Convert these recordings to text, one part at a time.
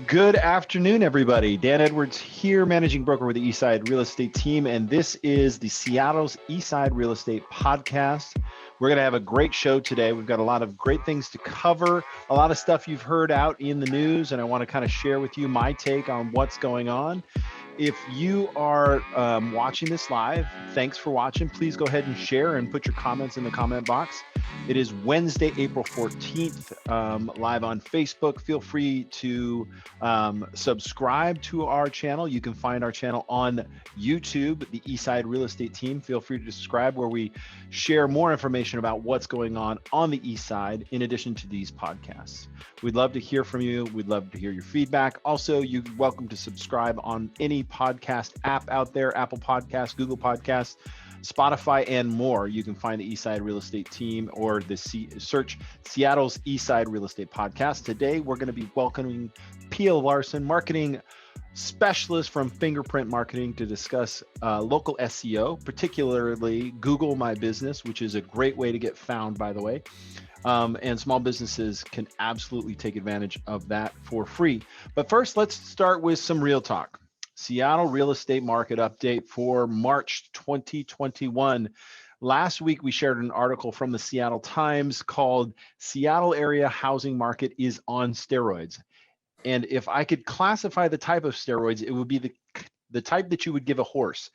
Good afternoon, everybody. Dan Edwards here, managing broker with the Eastside Real Estate Team, and this is the Seattle's Eastside Real Estate Podcast. We're going to have a great show today. We've got a lot of great things to cover, a lot of stuff you've heard out in the news, and I want to kind of share with you my take on what's going on. If you are watching this live, thanks for watching. Please go ahead and share and put your comments in the comment box. It is Wednesday, April 14th, live on Facebook. Feel free to subscribe to our channel. You can find our channel on YouTube, the Eastside Real Estate Team. Feel free to subscribe, where we share more information about what's going on the East Side in addition to these podcasts. We'd love to hear from you. We'd love to hear your feedback. Also, you're welcome to subscribe on any podcast app out there: Apple Podcasts, Google Podcasts, Spotify, and more. You can find the Eastside Real Estate Team or search Seattle's Eastside Real Estate Podcast. Today, we're going to be welcoming Pia Larson, marketing specialist from Fingerprint Marketing, to discuss local SEO, particularly Google My Business, which is a great way to get found, by the way. And small businesses can absolutely take advantage of that for free. But first, let's start with some real talk. Seattle real estate market update for March 2021. Last week, we shared an article from the Seattle Times called "Seattle Area Housing Market is on Steroids." And if I could classify the type of steroids, it would be the type that you would give a horse.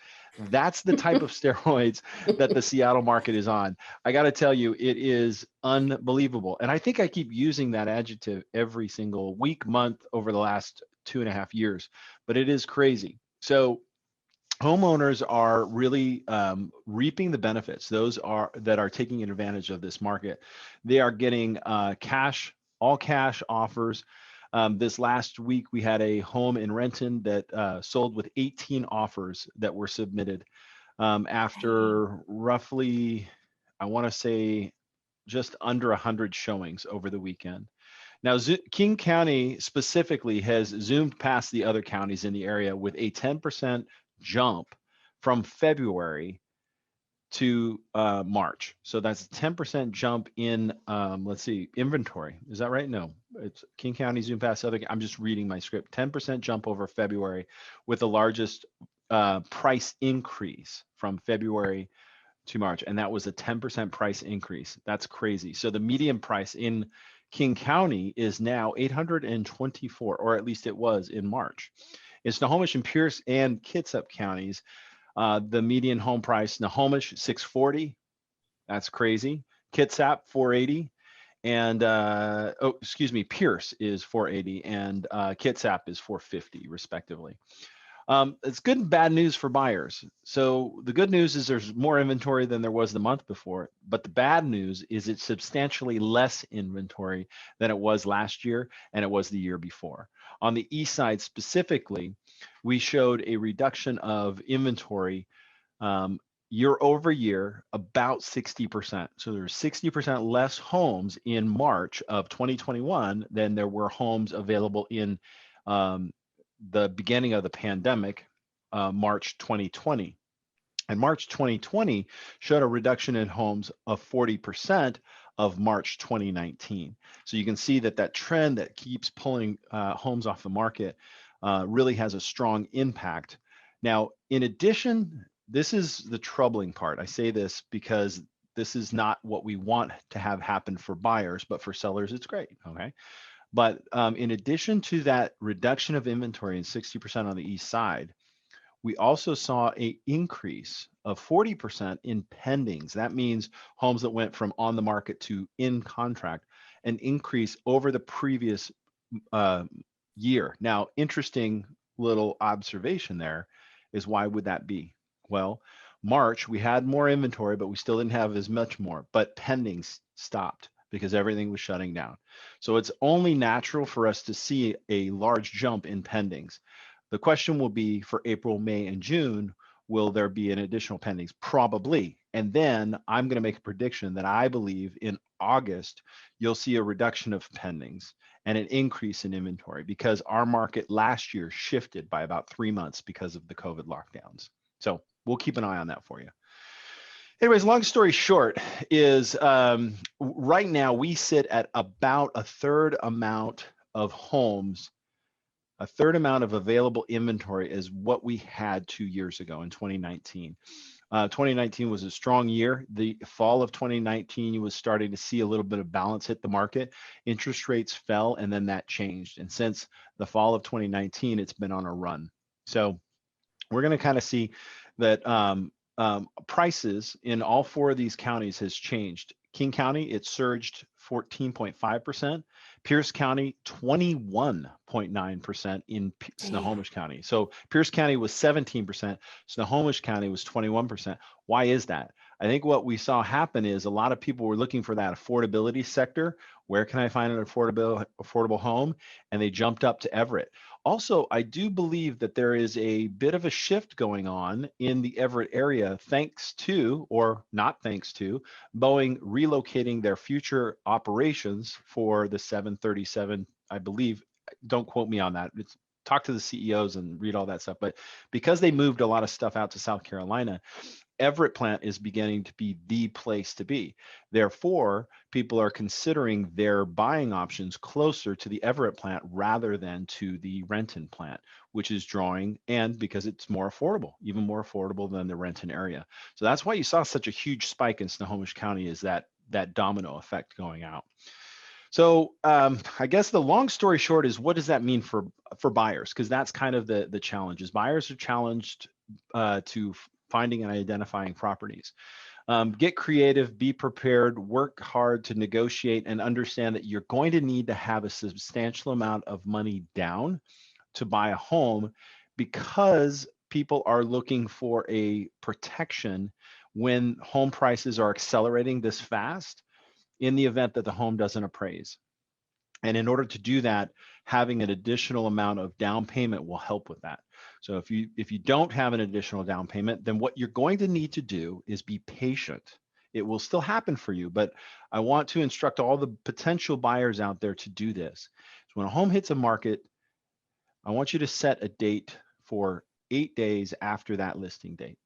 That's the type of steroids that the Seattle market is on. I got to tell you, it is unbelievable. And I think I keep using that adjective every single week, month over the last 2.5 years, but it is crazy. So homeowners are really reaping the benefits. Those that are taking advantage of this market. They are getting all cash offers. This last week, we had a home in Renton that sold with 18 offers that were submitted after roughly, I want to say, just under 100 showings over the weekend. Now, King County specifically has zoomed past the other counties in the area with a 10% jump from February to March. So that's a 10% jump in, let's see, inventory. Is that right? No, it's King County zoomed past other. I'm just reading my script. 10% jump over February, with the largest price increase from February to March. And that was a 10% price increase. That's crazy. So the median price in King County is now $824, or at least it was in March. In Snohomish and Pierce and Kitsap counties, the median home price: Snohomish $640, that's crazy. Kitsap $480, and Pierce is $480, and Kitsap is $450, respectively. It's good and bad news for buyers. So the good news is there's more inventory than there was the month before, but the bad news is it's substantially less inventory than it was last year and it was the year before. On the east side specifically, we showed a reduction of inventory year over year, about 60%. So there's 60% less homes in March of 2021 than there were homes available in the beginning of the pandemic, March 2020. And March 2020 showed a reduction in homes of 40% of March 2019. So you can see that trend that keeps pulling homes off the market really has a strong impact. Now, in addition, this is the troubling part. I say this because this is not what we want to have happen for buyers, but for sellers, it's great, okay? But in addition to that reduction of inventory and 60% on the east side, we also saw an increase of 40% in pendings. That means homes that went from on the market to in contract, an increase over the previous year. Now, interesting little observation there is, why would that be? Well, March, we had more inventory, but we still didn't have as much more, but pendings stopped because everything was shutting down. So it's only natural for us to see a large jump in pendings. The question will be, for April, May, and June, will there be an additional pendings? Probably. And then I'm going to make a prediction that I believe in August, you'll see a reduction of pendings and an increase in inventory, because our market last year shifted by about 3 months because of the COVID lockdowns. So we'll keep an eye on that for you. Anyways, long story short is right now we sit at about a third amount of homes a third amount of available inventory as what we had 2 years ago in 2019. 2019 was a strong year. The fall of 2019, you was starting to see a little bit of balance hit the market. Interest rates fell, and then that changed. And since the fall of 2019, it's been on a run. So we're going to kind of see that prices in all four of these counties has changed. King County, it surged 14.5%. Pierce County, 21.9% in Snohomish County. So Pierce County was 17%. Snohomish County was 21%. Why is that? I think what we saw happen is a lot of people were looking for that affordability sector. Where can I find an affordable home? And they jumped up to Everett. Also, I do believe that there is a bit of a shift going on in the Everett area, thanks to, or not thanks to, Boeing relocating their future operations for the 737, I believe. Don't quote me on that. Talk to the CEOs and read all that stuff. But because they moved a lot of stuff out to South Carolina, Everett plant is beginning to be the place to be. Therefore, people are considering their buying options closer to the Everett plant rather than to the Renton plant, which is drawing, and because it's more affordable, even more affordable than the Renton area. So that's why you saw such a huge spike in Snohomish County, is that domino effect going out. So I guess the long story short is, what does that mean for buyers? Because that's kind of the challenge. Is buyers are challenged to finding and identifying properties. Get creative, be prepared, work hard to negotiate, and understand that you're going to need to have a substantial amount of money down to buy a home, because people are looking for a protection when home prices are accelerating this fast in the event that the home doesn't appraise. And in order to do that, having an additional amount of down payment will help with that. So if you don't have an additional down payment, then what you're going to need to do is be patient. It will still happen for you, but I want to instruct all the potential buyers out there to do this. So when a home hits a market, I want you to set a date for 8 days after that listing date.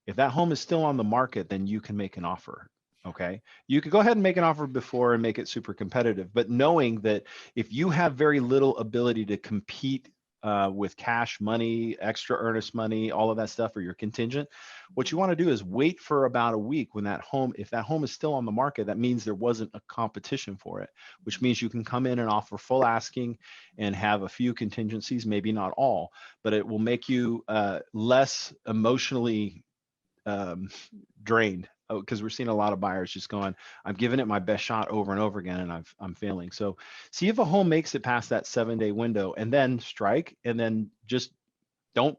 If that home is still on the market, then you can make an offer. Okay, you could go ahead and make an offer before and make it super competitive, but knowing that if you have very little ability to compete with cash money, extra earnest money, all of that stuff, or your contingent, what you want to do is wait for about a week when that home, if that home is still on the market, that means there wasn't a competition for it, which means you can come in and offer full asking and have a few contingencies, maybe not all, but it will make you less emotionally drained, because we're seeing a lot of buyers just going, I'm giving it my best shot over and over again, and I'm failing. So see if a home makes it past that 7-day window, and then strike, and then just don't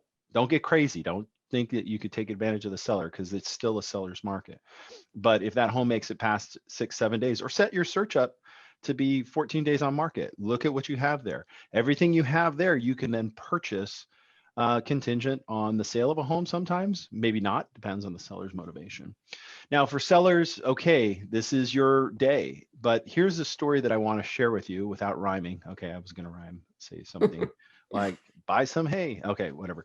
get crazy. Don't think that you could take advantage of the seller, because it's still a seller's market. But if that home makes it past 6-7 days, or set your search up to be 14 days on market, look at what you have there. Everything you have there, you can then purchase contingent on the sale of a home sometimes, maybe not, depends on the seller's motivation. Now for sellers, okay, this is your day, but here's a story that I want to share with you without rhyming. Okay, I was going to rhyme, say something like buy some hay. Okay, whatever.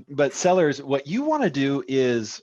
But sellers, what you want to do is,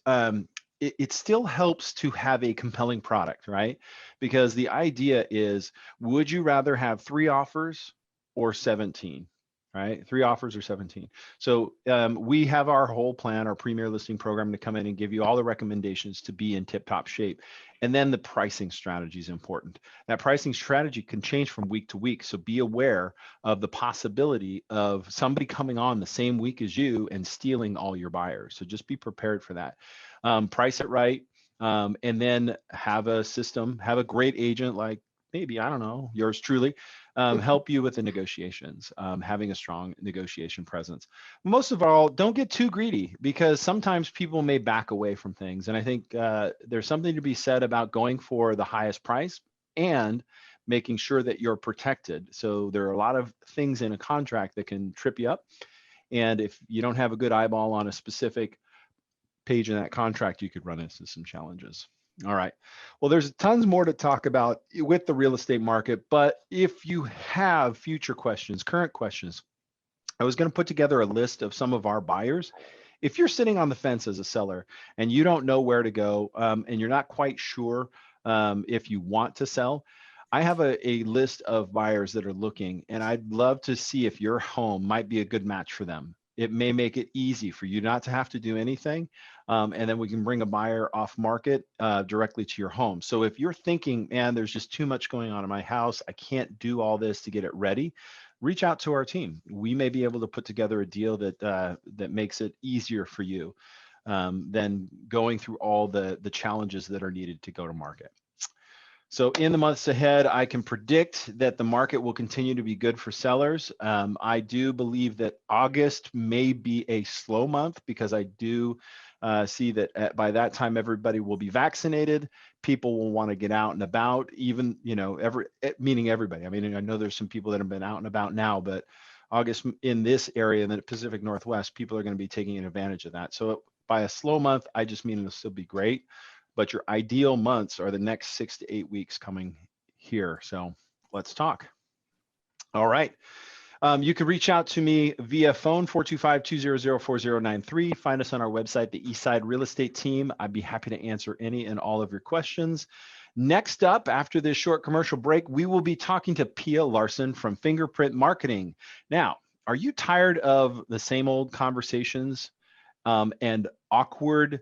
it still helps to have a compelling product, right? Because the idea is, would you rather have 3 offers or 17? Right? 3 offers or 17. So we have our whole plan, our premier listing program, to come in and give you all the recommendations to be in tip-top shape. And then the pricing strategy is important. That pricing strategy can change from week to week. So be aware of the possibility of somebody coming on the same week as you and stealing all your buyers. So just be prepared for that. Price it right. And then have a system, have a great agent, like maybe, I don't know, yours truly, help you with the negotiations, having a strong negotiation presence. Most of all, don't get too greedy, because sometimes people may back away from things. And I think there's something to be said about going for the highest price and making sure that you're protected. So there are a lot of things in a contract that can trip you up. And if you don't have a good eyeball on a specific page in that contract, you could run into some challenges. All right. Well, there's tons more to talk about with the real estate market, but if you have future questions, current questions, I was going to put together a list of some of our buyers. If you're sitting on the fence as a seller and you don't know where to go, and you're not quite sure if you want to sell, I have a list of buyers that are looking, and I'd love to see if your home might be a good match for them. It may make it easy for you not to have to do anything, and then we can bring a buyer off market directly to your home. So if you're thinking, man, there's just too much going on in my house, I can't do all this to get it ready, reach out to our team. We may be able to put together a deal that makes it easier for you than going through all the challenges that are needed to go to market. So in the months ahead, I can predict that the market will continue to be good for sellers. I do believe that August may be a slow month because I do see that by that time everybody will be vaccinated. People will want to get out and about, even, meaning everybody. I mean, I know there's some people that have been out and about now, but August in this area in the Pacific Northwest, people are going to be taking advantage of that. So by a slow month, I just mean it'll still be great. But your ideal months are the next 6 to 8 weeks coming here. So let's talk. All right. You can reach out to me via phone, 425-200-4093. Find us on our website, the Eastside Real Estate Team. I'd be happy to answer any and all of your questions. Next up, after this short commercial break, we will be talking to Pia Larson from Fingerprint Marketing. Now, are you tired of the same old conversations and awkward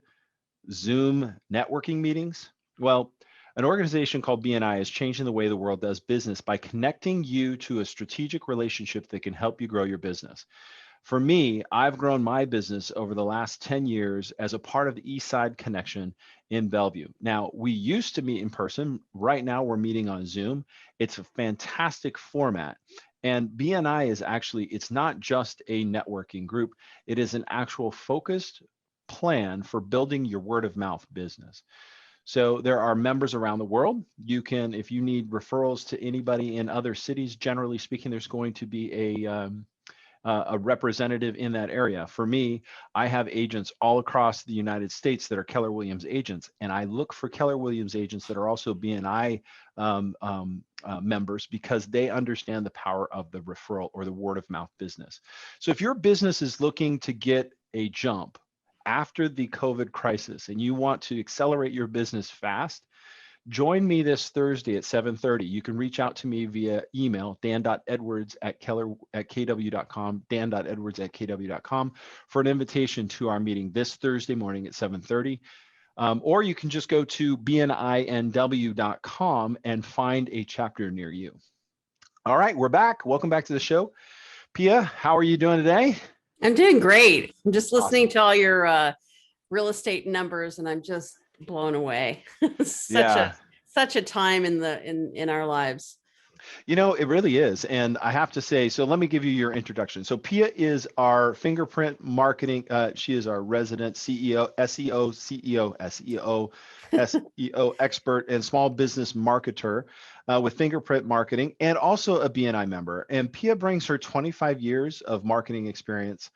Zoom networking meetings? Well, an organization called BNI is changing the way the world does business by connecting you to a strategic relationship that can help you grow your business. For me, I've grown my business over the last 10 years as a part of the Eastside Connection in Bellevue. Now, we used to meet in person. Right now, we're meeting on Zoom. It's a fantastic format. And BNI is actually, it's not just a networking group. It is an actual focused plan for building your word of mouth business. So there are members around the world. You can, if you need referrals to anybody in other cities, generally speaking, there's going to be a representative in that area. For me, I have agents all across the United States that are Keller Williams agents, and I look for Keller Williams agents that are also BNI members because they understand the power of the referral or the word of mouth business. So if your business is looking to get a jump after the COVID crisis and you want to accelerate your business fast, join me this Thursday at 7:30. You can reach out to me via email, dan.edwards@kw.com, dan.edwards@kw.com, for an invitation to our meeting this Thursday morning at 7:30. Or you can just go to bninw.com and find a chapter near you. All right, we're back. Welcome back to the show. Pia, how are you doing today? I'm doing great. I'm just listening to all your real estate numbers, and I'm just blown away. such a time in our lives. It really is. And I have to say, so let me give you your introduction. So Pia is our Fingerprint Marketing. She is our resident SEO expert and small business marketer with Fingerprint Marketing, and also a BNI member. And Pia brings her 25 years of marketing experience.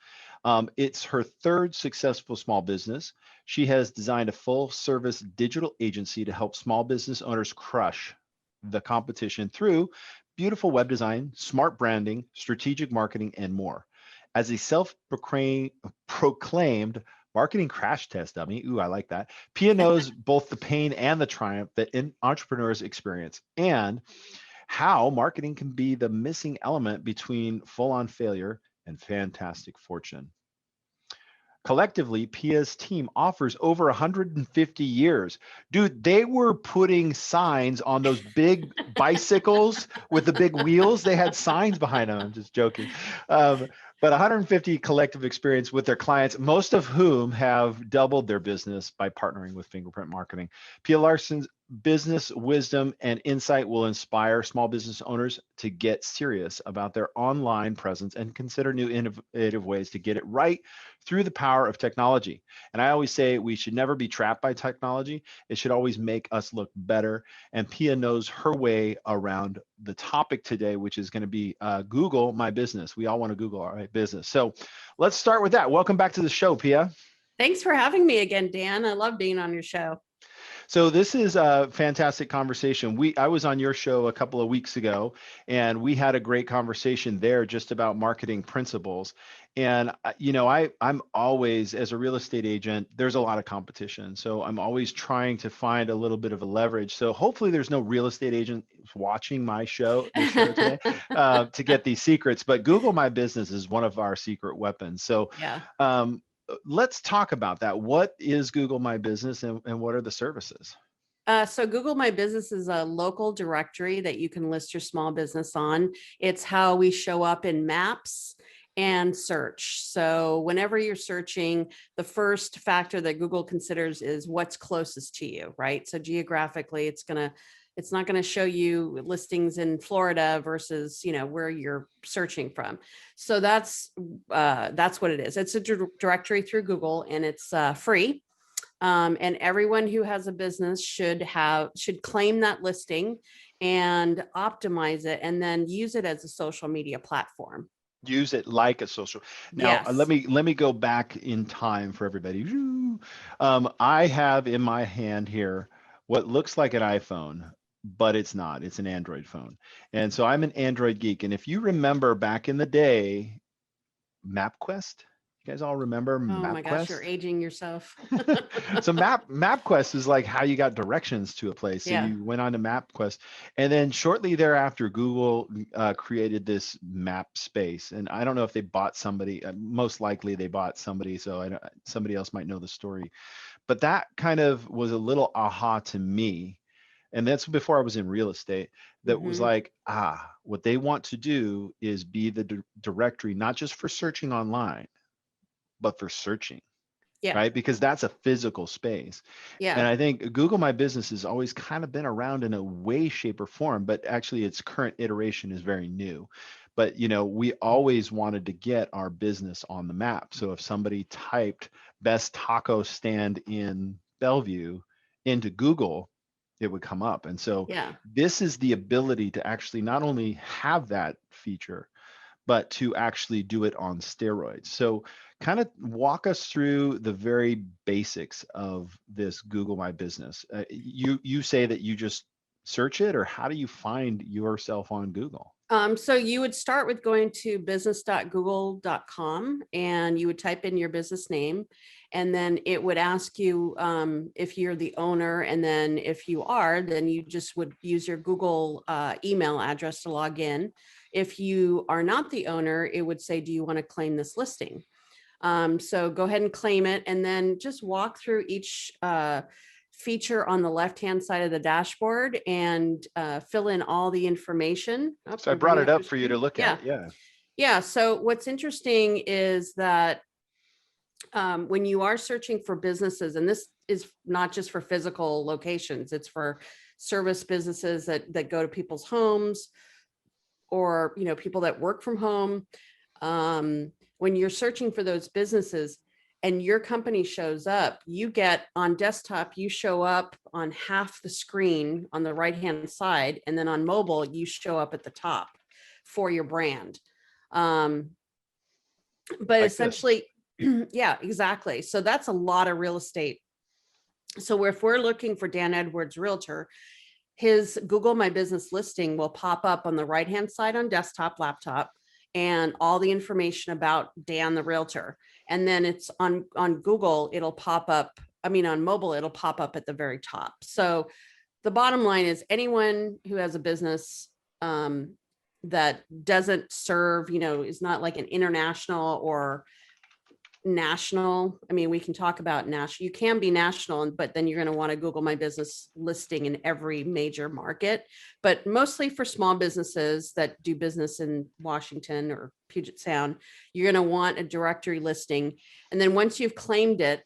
It's her third successful small business. She has designed a full service digital agency to help small business owners crush the competition through beautiful web design, smart branding, strategic marketing, and more. As a self-proclaimed marketing crash test dummy, ooh, I like that, Pia knows both the pain and the triumph that entrepreneurs experience, and how marketing can be the missing element between full-on failure and fantastic fortune. Collectively, Pia's team offers over 150 years. Dude, they were putting signs on those big bicycles with the big wheels. They had signs behind them. I'm just joking. But 150 collective experience with their clients, most of whom have doubled their business by partnering with Fingerprint Marketing. Pia Larson's business wisdom and insight will inspire small business owners to get serious about their online presence and consider new innovative ways to get it right through the power of technology. And I always say we should never be trapped by technology. It should always make us look better. And Pia knows her way around the topic today, which is going to be Google My Business. We all want to Google our business. So let's start with that. Welcome back to the show, Pia. Thanks for having me again, Dan. I love being on your show. So this is a fantastic conversation. I was on your show a couple of weeks ago, and we had a great conversation there just about marketing principles. And I'm always, as a real estate agent, there's a lot of competition. So I'm always trying to find a little bit of a leverage. So hopefully there's no real estate agent watching this show today, to get these secrets. But Google My Business is one of our secret weapons. So Yeah. um, let's talk about that. What is Google My Business, and what are the services? So Google My Business is a local directory that you can list your small business on. It's how we show up in maps and search. So whenever you're searching, the first factor that Google considers is what's closest to you, right? So geographically, it's not going to show you listings in Florida versus, where you're searching from. So that's what it is. It's a directory through Google, and it's free. And everyone who has a business should claim that listing and optimize it, and then use it as a social media platform. Use it like a social. Now, let Yes. me go back in time for everybody. I have in my hand here what looks like an iPhone, but it's not. It's an Android phone. And so I'm an Android geek. And if you remember back in the day, MapQuest, you guys all remember Oh my gosh, you're MapQuest? aging yourself. So MapQuest is like how you got directions to a place. So Yeah. you went on to MapQuest, and then shortly thereafter, Google created this map space. And I don't know if they bought somebody. Most likely they bought somebody. So somebody else might know the story. But that kind of was a little aha to me. And that's before I was in real estate. That was Hmm. like, what they want to do is be the directory, not just for searching online, but for searching, Yeah. right? Because that's a physical space. And Yeah. I think Google My Business has always kind of been around in a way, shape, or form, but actually its current iteration is very new. But we always wanted to get our business on the map. So if somebody typed best taco stand in Bellevue into Google, it would come up. And so Yeah. this is the ability to actually not only have that feature, but to actually do it on steroids. So kind of walk us through the very basics of this Google My Business. You say that you just search it, or how do you find yourself on Google? So you would start with going to business.google.com, and you would type in your business name, and then it would ask you if you're the owner. And then if you are, then you just would use your Google email address to log in. If you are not the owner, it would say, do you want to claim this listing? So go ahead and claim it, and then just walk through each feature on the left-hand side of the dashboard, and fill in all the information. Oh, So I I'm brought bringing it up your up for you to screen. look Yeah. at. Yeah. Yeah. So what's interesting is that when you are searching for businesses, and this is not just for physical locations, it's for service businesses that go to people's homes, or people that work from home. When you're searching for those businesses and your company shows up, you get on desktop, you show up on half the screen on the right hand side, and then on mobile you show up at the top for your brand. um, but Like this. essentially, yeah, exactly. So that's a lot of real estate. So if we're looking for Dan Edwards Realtor, his Google My Business listing will pop up on the right hand side on desktop, laptop, and all the information about Dan the Realtor. And then it's on Google, it'll pop up. I mean, on mobile, it'll pop up at the very top. So the bottom line is, anyone who has a business that doesn't serve, is not like an international or national. I mean, we can talk about national. You can be national, but then you're going to want to Google My Business listing in every major market. But mostly for small businesses that do business in Washington or Puget Sound, you're going to want a directory listing. And then once you've claimed it,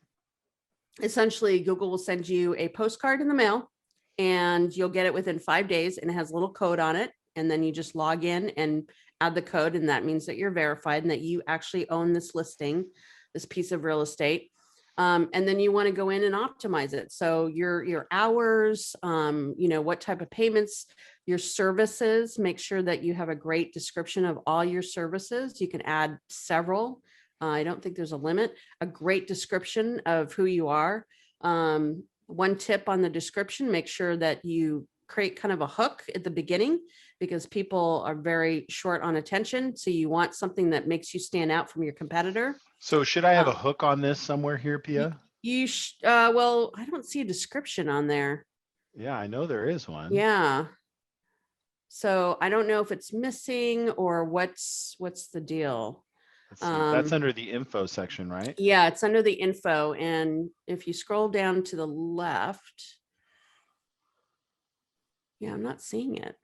essentially Google will send you a postcard in the mail, and you'll get it within 5 days, and it has a little code on it. And then you just log in and add the code, and that means that you're verified and that you actually own this listing, this piece of real estate. And then you want to go in and optimize it. So your hours, what type of payments, your services, make sure that you have a great description of all your services. You can add several. I don't think there's a limit. A great description of who you are. One tip on the description, make sure that you create kind of a hook at the beginning, because people are very short on attention. So you want something that makes you stand out from your competitor. So should I have a Um, hook on this somewhere here, Pia? well, I don't see a description on there. Yeah, I know there is one. Yeah. So I don't know if it's missing or what's the deal. Let's see. That's under the info section, right? Yeah, it's under the info. And if you scroll down to the left, yeah, I'm not seeing it.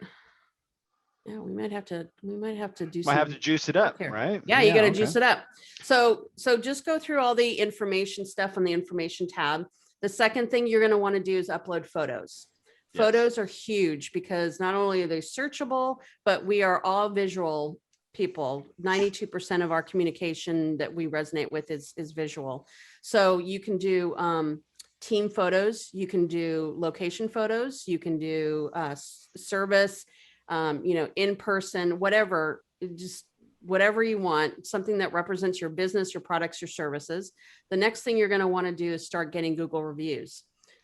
Yeah, we might have to do Might have some to juice it up, here. right? Yeah, you got to okay. juice it up. So just go through all the information stuff on the information tab. The second thing you're going to want to do is upload photos. Yes. Photos are huge because not only are they searchable, but we are all visual people. 92% of our communication that we resonate with is visual. So you can do team photos, you can do location photos, you can do service, in person, whatever, just whatever you want, something that represents your business, your products, your services. The next thing you're going to want to do is start getting Google reviews.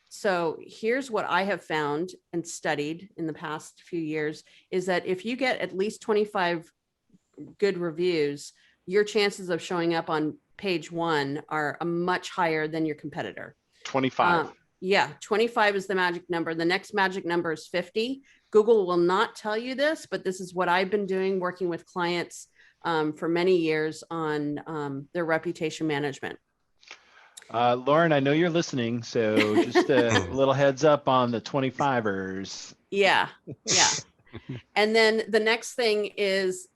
So here's what I have found and studied in the past few years is that if you get at least 25 good reviews, your chances of showing up on page one are much higher than your competitor. 25. Yeah, 25 is the magic number. The next magic number is 50. Google will not tell you this, but this is what I've been doing, working with clients for many years on their reputation management. Lauren, I know you're listening, so just a little heads up on the 25ers. Yeah. And then the next thing is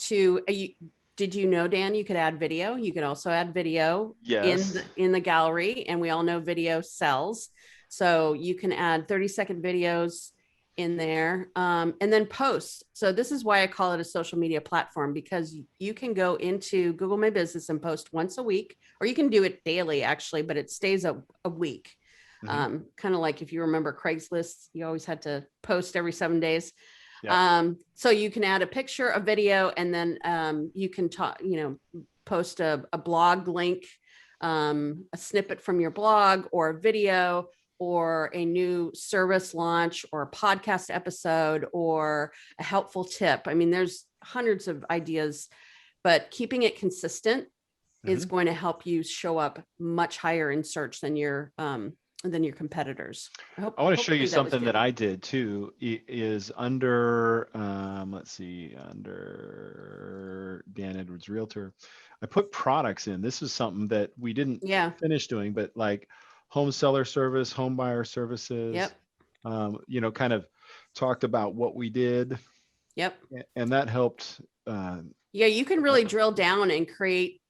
did you know, Dan, you could add video? You could also add video Yes. in the gallery, and we all know video sells. So you can add 30-second videos in there and then post. So this is why I call it a social media platform, because you can go into Google My Business and post once a week, or you can do it daily actually, but it stays a week. Mm-hmm. Kind of like if you remember Craigslist, you always had to post every 7 days. Yep. So you can add a picture, a video, and then you can post a blog link, a snippet from your blog or a video, or a new service launch or a podcast episode or a helpful tip. I mean, there's hundreds of ideas, but keeping it consistent is going to help you show up much higher in search than your competitors. I want to show you something that I did too. Is under, let's see, under Dan Edwards Realtor, I put products in. This is something that we didn't finish doing, but like home seller service, home buyer services. Yep. Kind of talked about what we did. Yep. And that helped. You can really drill down and create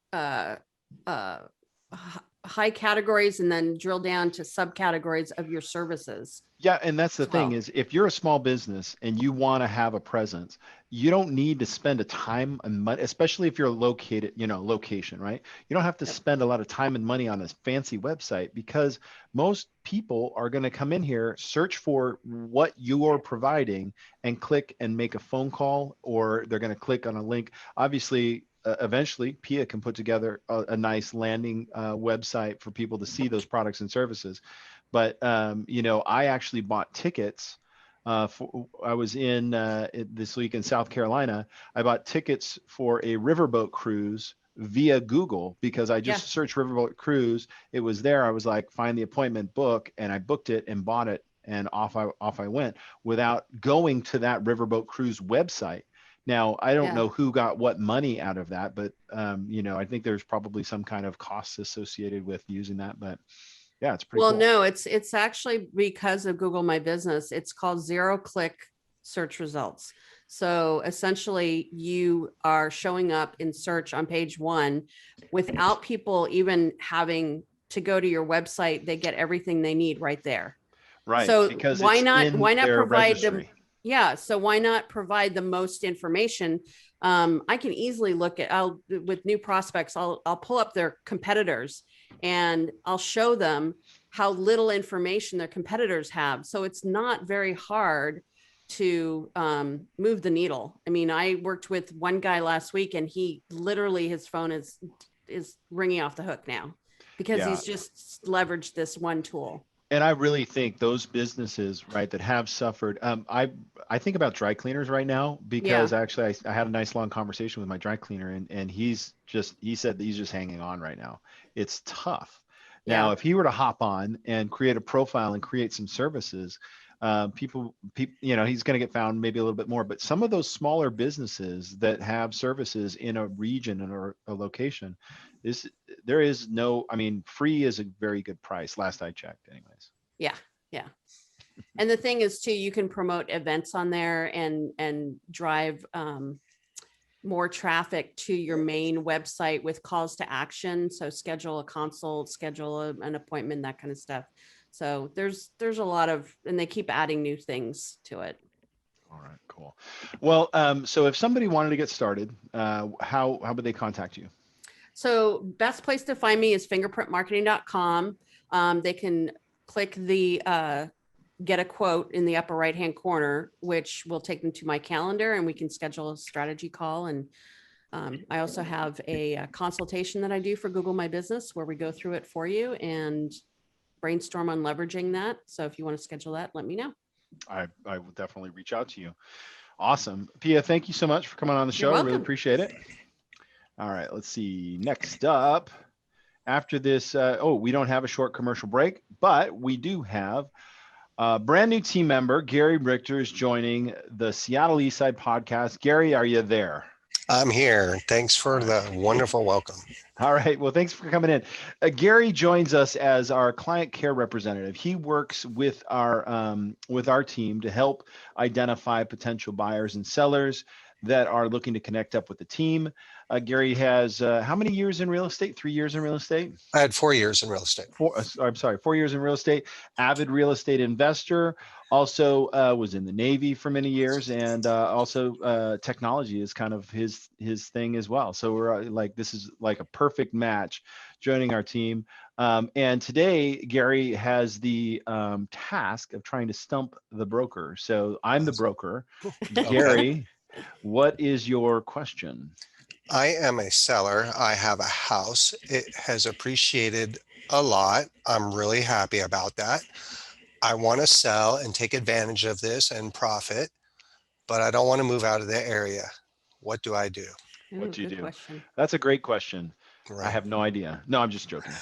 high categories and then drill down to subcategories of your services. Yeah. And that's the thing is, if you're a small business and you want to have a presence, you don't need to spend a time and money, especially if you're located, location, right? You don't have to spend a lot of time and money on this fancy website, because most people are going to come in here, search for what you're providing and click and make a phone call, or they're going to click on a link. Obviously, eventually Pia can put together a nice landing website for people to see those products and services. But, I actually bought tickets. I was in this week in South Carolina. I bought tickets for a riverboat cruise via Google, because I just searched riverboat cruise. It was there. I was like, find the appointment, book, and I booked it and bought it. And off I went without going to that riverboat cruise website. Now, I don't know who got what money out of that, but, I think there's probably some kind of costs associated with using that. But yeah, it's pretty cool. No, it's actually because of Google My Business. It's called zero-click search results. So essentially, you are showing up in search on page one without people even having to go to your website. They get everything they need right there. Right. So because why not provide registry. them? Yeah. So why not provide the most information? I can easily look at, with new prospects, I'll pull up their competitors and I'll show them how little information their competitors have. So it's not very hard to move the needle. I mean, I worked with one guy last week and he literally, his phone is ringing off the hook now because he's just leveraged this one tool. And I really think those businesses, right, that have suffered. I think about dry cleaners right now Yeah, because actually I had a nice long conversation with my dry cleaner, and he said that he's just hanging on right now. It's tough. Now, yeah, if he were to hop on and create a profile and create some services, he's going to get found maybe a little bit more. But some of those smaller businesses that have services in a region or a location, is there is no, I mean, free is a very good price. Last I checked, anyways. yeah, yeah. And the thing is too, you can promote events on there and drive more traffic to your main website with calls to action. So schedule a consult, schedule an appointment, that kind of stuff. So there's a lot of, and they keep adding new things to it. All right, cool. Well, so if somebody wanted to get started, how would they contact you? So best place to find me is fingerprintmarketing.com. They can click the get a quote in the upper right hand corner, which will take them to my calendar, and we can schedule a strategy call. And I also have a consultation that I do for Google My Business where we go through it for you and brainstorm on leveraging that. So if you want to schedule that, let me know. I will definitely reach out to you. Awesome. Pia, thank you so much for coming on the You're show. I really welcome. appreciate it. All right, let's see. Next up, after this, we don't have a short commercial break, but we do have a brand new team member. Gary Richter is joining the Seattle Eastside podcast. Gary, are you there? I'm here. Thanks All for right. the wonderful welcome. All right. Well, thanks for coming in. Gary joins us as our client care representative. He works with our team to help identify potential buyers and sellers that are looking to connect up with the team. Gary has how many years in real estate? 3 years in real estate? I had 4 years in real estate. I'm sorry, 4 years in real estate. Avid real estate investor. Also was in the Navy for many years, and also technology is kind of his thing as well. So we're like, this is like a perfect match joining our team. And today, Gary has the task of trying to stump the broker. So I'm the broker. Okay. Gary, what is your question? I am a seller. I have a house. It has appreciated a lot. I'm really happy about that. I want to sell and take advantage of this and profit, but I don't want to move out of the area. What do I do? What Ooh, do you good do? question. That's a great question. I Right. have no idea. No, I'm just joking.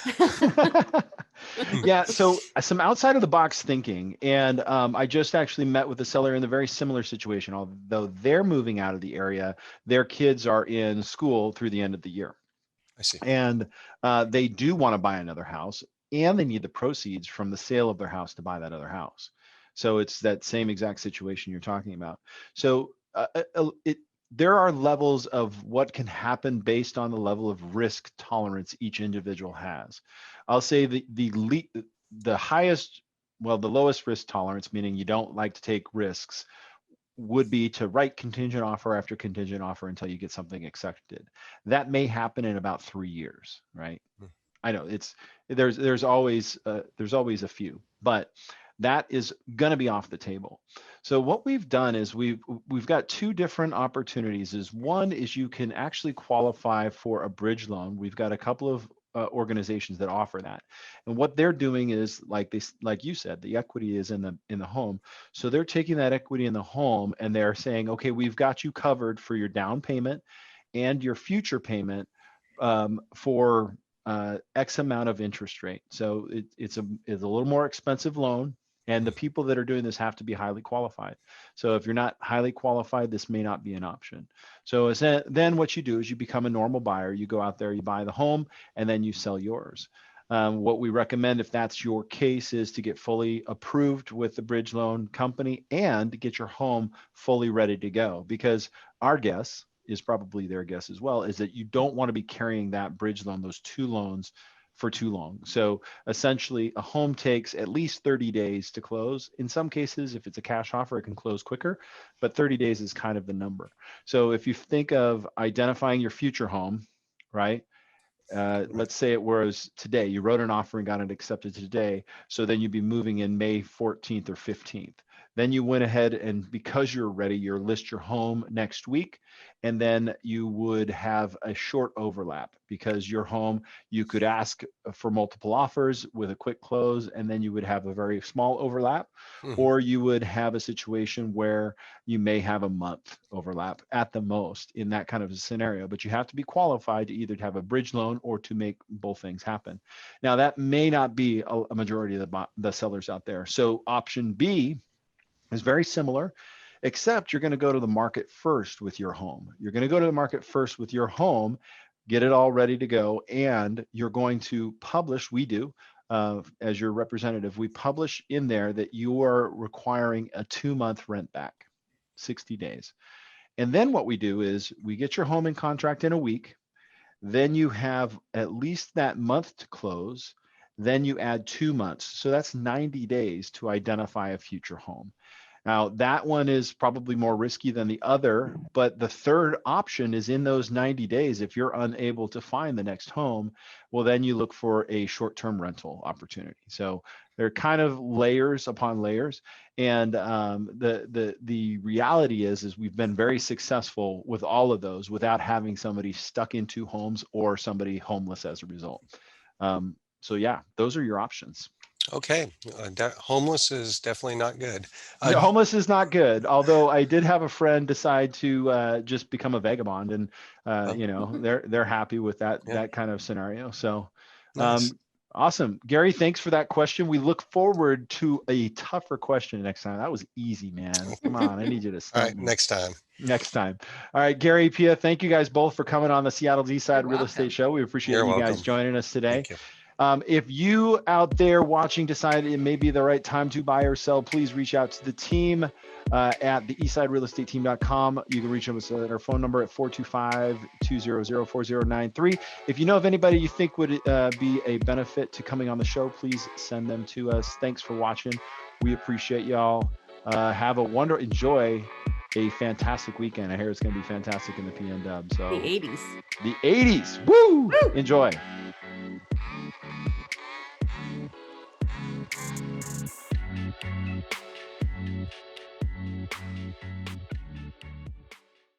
Yeah, so some outside of the box thinking, and I just actually met with a seller in a very similar situation. Although they're moving out of the area, their kids are in school through the end of the year, I see. and they do want to buy another house, and they need the proceeds from the sale of their house to buy that other house. So it's that same exact situation you're talking about. So there are levels of what can happen based on the level of risk tolerance each individual has. I'll say the highest, well, the lowest risk tolerance, meaning you don't like to take risks, would be to write contingent offer after contingent offer until you get something accepted. That may happen in about 3 years, right? Mm. I know there's always a few, but that is going to be off the table. So what we've done is we've got two different opportunities. Is one is you can actually qualify for a bridge loan. We've got a couple of organizations that offer that, and what they're doing is like you said, the equity is in the home. So they're taking that equity in the home and they're saying, okay, we've got you covered for your down payment and your future payment for X amount of interest rate. So it's a little more expensive loan. And the people that are doing this have to be highly qualified. So if you're not highly qualified, this may not be an option. So then what you do is you become a normal buyer. You go out there, you buy the home, and then you sell yours. What we recommend, if that's your case, is to get fully approved with the bridge loan company and get your home fully ready to go. Because our guess is probably their guess as well, is that you don't want to be carrying that bridge loan, those two loans, for too long. So essentially, a home takes at least 30 days to close. In some cases, if it's a cash offer, it can close quicker, but 30 days is kind of the number. So if you think of identifying your future home, right? Right. Let's say it was today, you wrote an offer and got it accepted today. So then you'd be moving in May 14th or 15th. Then you went ahead and because you're ready, you list your home next week. And then you would have a short overlap because your home, you could ask for multiple offers with a quick close, and then you would have a very small overlap. Mhm. Or you would have a situation where you may have a month overlap at the most in that kind of a scenario. But you have to be qualified to either have a bridge loan or to make both things happen. Now, that may not be a majority of the sellers out there. So option B is very similar, except you're going to go to the market first with your home. You're going to go to the market first with your home, get it all ready to go, and you're going to publish. We do, as your representative, we publish in there that you are requiring a 2-month rent back, 60 days. And then what we do is we get your home in contract in a week. Then you have at least that month to close. Then you add 2 months. So that's 90 days to identify a future home. Now, that one is probably more risky than the other, but the third option is in those 90 days. If you're unable to find the next home, well, then you look for a short-term rental opportunity. So they're kind of layers upon layers. And the reality is we've been very successful with all of those without having somebody stuck in 2 homes or somebody homeless as a result. So yeah, those are your options. Okay. Homeless is definitely not good. No, homeless is not good. Although I did have a friend decide to just become a vagabond, and Well, they're happy with that yeah, kind of scenario. So nice. awesome, Gary. Thanks for that question. We look forward to a tougher question next time. That was easy, man. Come on, I need you to All stump right, me next time. next time. All right, Gary, Pia, thank you guys both for coming on the Seattle Eastside You're Real Estate welcome. Show. We appreciate You're you guys welcome. joining us today. Thank you. If you out there watching decide it may be the right time to buy or sell, please reach out to the team at the eastsiderealestateteam.com. You can reach us at our phone number at 425-200-4093. If you know of anybody you think would be a benefit to coming on the show, please send them to us. Thanks for watching. We appreciate y'all. Enjoy a fantastic weekend. I hear it's going to be fantastic in the PN Dub. So The 80s. the 80s. Woo! Woo! Enjoy.